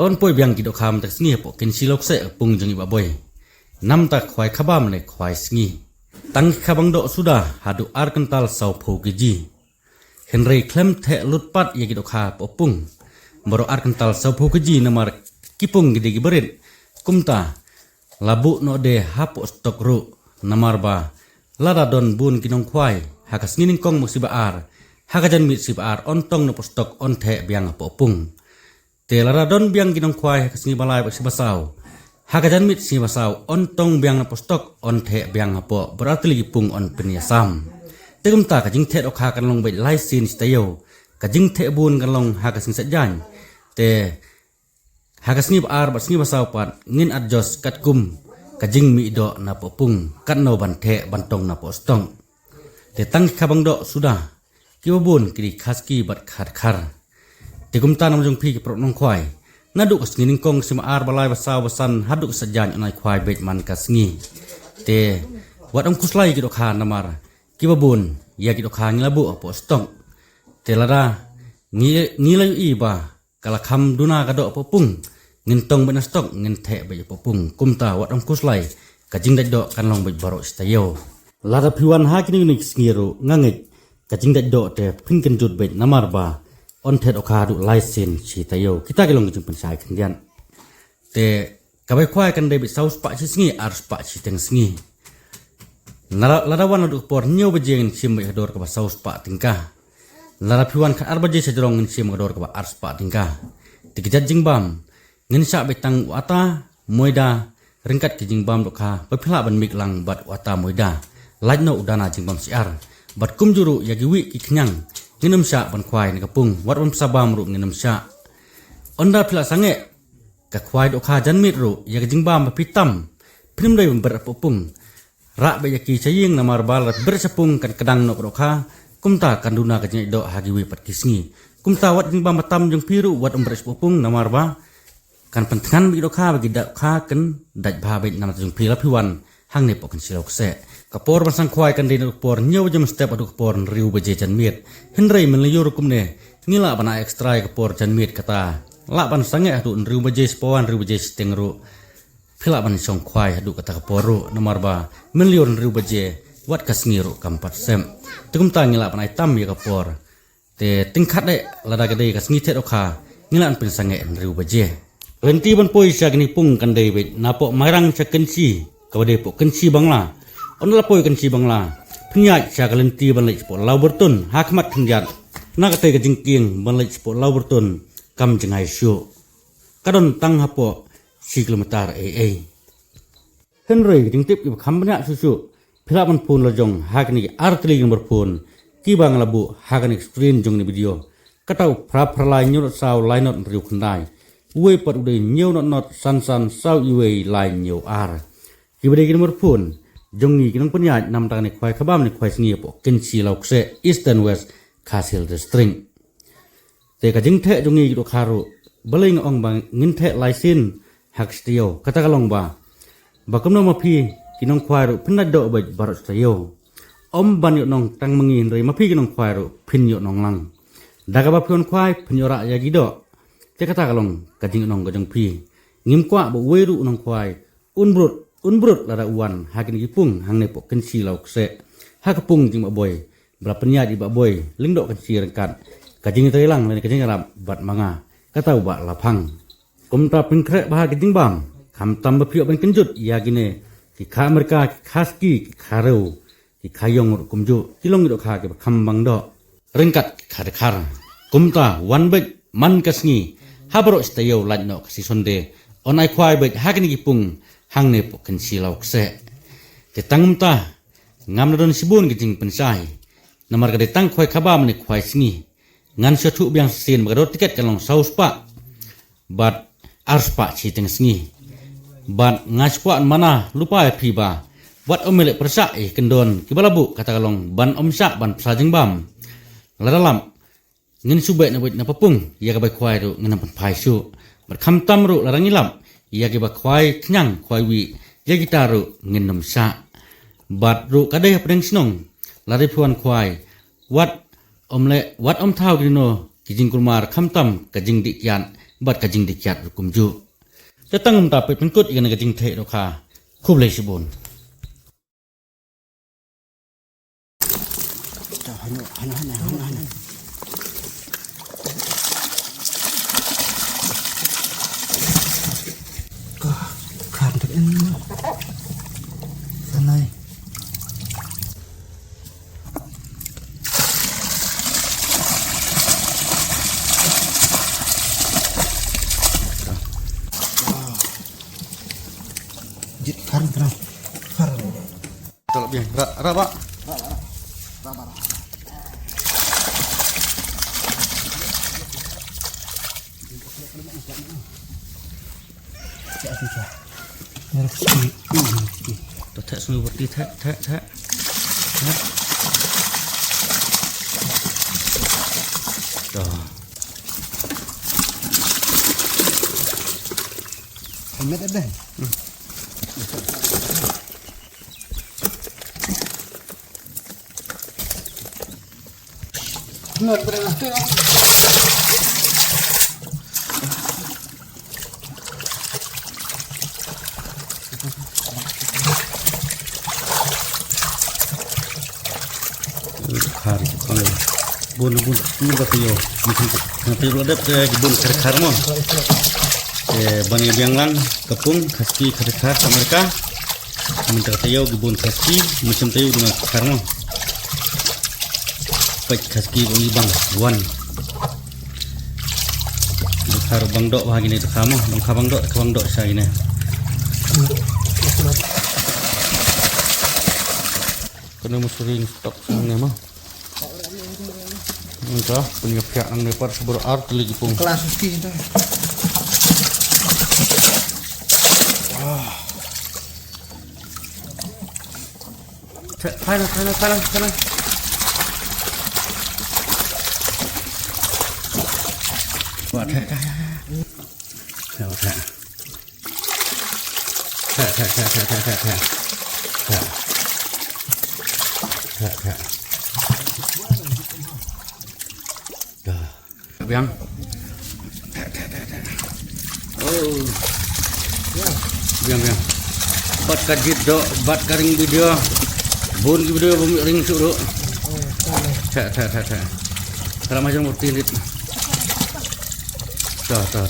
on poi biang ki do kham tak sngi po ken silok se pung jong iba boy nam tak khwai khabam le khwai sngi tang khabang do sudah hadu ar kental sau pho ki ji henry klem the lutpat ye ki do kha po pung moro ar kental sau pho ki ji namar kipung gede gi berit kumta labu no de hapo stok ru namar ba lada don bun kinong khwai hakas ngining kong musiba ar hakajan mit siba ar ontong no postok on the biang po pung te lara don biang kinong khwai hakas ngi balai ba siba sau hakajan mit siba sau ontong biang no postok on the biang po berarti lagi pung on penyasam tegum ta kajing the ok kan long bai lai sin stayo kajing the bun kan long hakas ngi sajan te hakas ngi ar ba ngi basau pat ngin adjust kat kum kajing mi do na po pung kan no ban the bantong na postong te tang khabang do sudah kiwabun kiri khaski bat khat khar te kumta nam jong phi ki pro nong khwai na du kas ngin kong sima ar balai basaw basan hadu sajan onai khwai bet man kasngi te wat om kuslai ki do kha namar kiwabun ya ki do kha ngilabu apo stong te lara ngilai i ba kala kham duna ka do apo pung ngin tong ben stok ngin the be apo pung kumta wat om kuslai kajing dai do kan long bet baro stayo lara phiwan ha kini ni sngiru ngangit kajing dai do te phinken jut bet namar ba on the okha du license chi tayo kita ke long jing pensai kendian te kabai khwai kan dai bet saus pa chi sngi ar pa chi teng sngi lara wan du por nyo bejeng sim be dor ka ba saus pa tingka lara phiwan khat ar baje sajrong ngin sim dor ka ba ar pa tingka tikijat jingbam ngin sa betang wata moida ringkat ki jingbam do kha pepla ban mik lang bat wata moida lajno udana jingbam siar bat kum juru yagi wi ki khnyang nginam sya ban khwai ni kapung wat ban sabam ru nginam sya onda phila sange ka khwai do kha janmit ru yagi jingbam pitam phim dai ber popung ra be yaki chaying namar bal ber sapung kan kadang no do kha kumta kanduna ka nyai do hagi wi pat kisngi kumta wat jingbam matam jong piru wat ber popung namar ba kan pentengan bi do kha bagi da kha kan daj ba be nam jong phila phiwan hang ne pokan silok se kapor basang khwai kan din por nyaw jam step adu por riu beje jan miet henrei men liur kum ne ngila bana extra kapor jan miet kata la ban sange adu riu beje spoan riu beje steng ru phila ban song khwai adu kata kapor ru nomor ba men liur riu beje wat kasngi ru kampat sem tum ta ngila ban tam ya kapor te tingkhat de lada gede kasngi the okha ngila an pen sange riu beje renti ban poi sagni pung kan dei be napo marang chakensi kawade po kensi bangla onla poi kensi bangla phnyai chakalenti banlai po lauberton hakmat thunjat nakate ka jingking banlai po lauberton kam jingai shu kadon tang hapo 4 kilometer henry jingtip ki khambnya susu phila ban phun la jong hakni artli nomor phun ki bang labu hakni screen jong ni video katau phralai nyur saw lainot riu khandai we pat udai nyeu not san saw iwe lai nyeu ar ki bade ki nomor phun jongni kinong penyat nam tang ni khwai khabam ni khwai sngi po kenchi lauk se eastern west khasil district te ka jing the jongi do kharu baling ong bang ngin the laisin hak stio kata kalong ba bakum no mapi kinong khwai ru phinna do ba barot stio om ban yo nong tang mangin rei mapi kinong khwai ru phin yo nong lang daga ba phion khwai phin yo ra ya gi do te kata kalong ka jing nong ga jong pi ngim kwa bo we ru nong khwai unbrut lara uan hakin gipung hang ne pok kensi lauk se hakapung jing ba boy bra penya di ba boy lingdo kensi rengkat kajing telang le kajing rap bat manga katau ba laphang kumta pinkre ba kajing bam kham tam ba phio ban kenjut ya gine ki kha amerika khaski ki khareu ki khayong kumju kilong do kha ke kham bang do rengkat khar kumta wan bek man kasngi habro stayo lanno kasi sonde onai khwai bek hakin gipung hang ne pokan silauk se te tangumta ngam don sibun giting pensai namar ka tang khoi khabam ni khwai singi ngan sa thu biang sin ba tiket kalong saus pa bat arspa chi teng singi bat ngaspa mana lupa phi ba wat omele persa kendon kibalabu kata kalong ban omsa ban sajing bam ladalam ngin sube na wit na papung ya ka bai khwai ru ngin pan phai su bat kham tam ru larangilam ya ki ba khwai khnyang khwai wi ya gitaru ngin nom sa bat ru kadai apreng snong lari phuan khwai wat omle wat om thau dino kijing kulmar kham tam kajing di yan บัดกะจิงดิกยัดกุมจุจะตั้งตาเป็ดเป็นกุดอีกนะกะจิงเทดอกค่ะคุบเลยสิบุญ ก็ขาดถึงอะไร Jit kan kenal kar Kalau biar rabak ya bisa merek sih tuh tak semua berarti tak dah Ahmed ada Benar benar khar kalau bun batiyo nanti ada bun khar mo bani bianglang kepung khasi khar sama mereka minta tayo bun khasi macam tayo dengan khar mo pek khasi bagi bang wan khar bang dok bahagi ni kamu bang dok saya ini kena musuring stok sini mah entah punya pihak yang dapat seberart lagi pun kelas ski itu kanan buat dah biang oh biang bat kajit do bat karing video bun video bumi ring suruh kalau macam murti lit dah dah